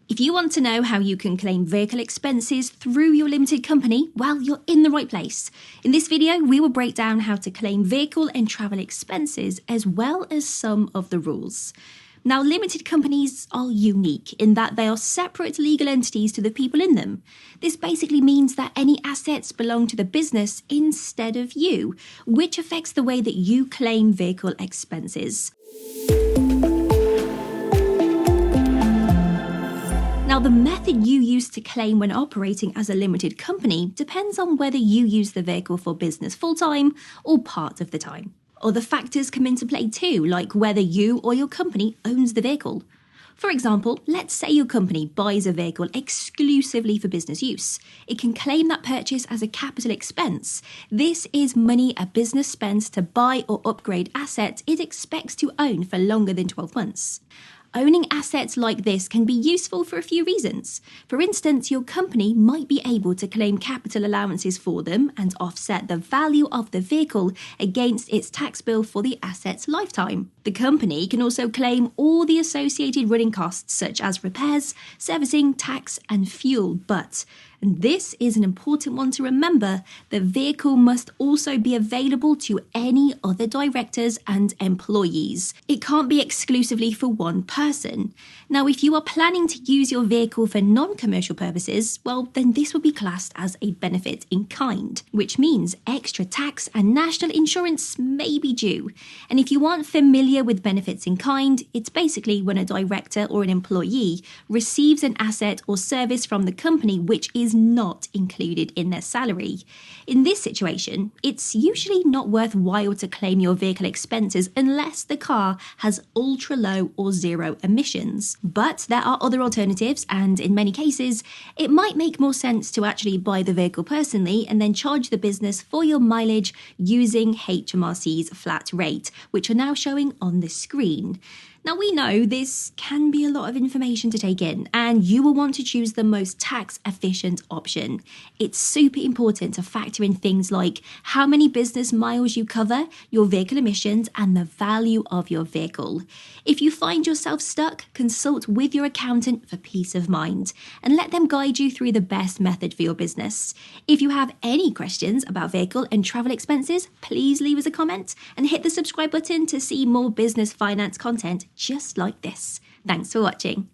If you want to know how you can claim vehicle expenses through your limited company, well, you're in the right place. In this video, we will break down how to claim vehicle and travel expenses as well as some of the rules. Now, limited companies are unique in that they are separate legal entities to the people in them. This basically means that any assets belong to the business instead of you, which affects the way that you claim vehicle expenses. Now, the method you use to claim when operating as a limited company depends on whether you use the vehicle for business full-time or part of the time. Other factors come into play too, like whether you or your company owns the vehicle. For example, let's say your company buys a vehicle exclusively for business use. It can claim that purchase as a capital expense. This is money a business spends to buy or upgrade assets it expects to own for longer than 12 months. Owning assets like this can be useful for a few reasons. For instance, your company might be able to claim capital allowances for them and offset the value of the vehicle against its tax bill for the asset's lifetime. The company can also claim all the associated running costs such as repairs, servicing, tax, and fuel, but and this is an important one to remember, the vehicle must also be available to any other directors and employees. It can't be exclusively for one person. Now, if you are planning to use your vehicle for non-commercial purposes, well, then this will be classed as a benefit in kind, which means extra tax and national insurance may be due. And if you aren't familiar with benefits in kind, it's basically when a director or an employee receives an asset or service from the company which is not included in their salary. In this situation, it's usually not worthwhile to claim your vehicle expenses unless the car has ultra low or zero emissions. But there are other alternatives, and in many cases, it might make more sense to actually buy the vehicle personally and then charge the business for your mileage using HMRC's flat rate, which are now showing on the screen. Now, we know this can be a lot of information to take in, and you will want to choose the most tax-efficient option. It's super important to factor in things like how many business miles you cover, your vehicle emissions, and the value of your vehicle. If you find yourself stuck, consult with your accountant for peace of mind, and let them guide you through the best method for your business. If you have any questions about vehicle and travel expenses, please leave us a comment and hit the subscribe button to see more business finance content just like this. Thanks for watching.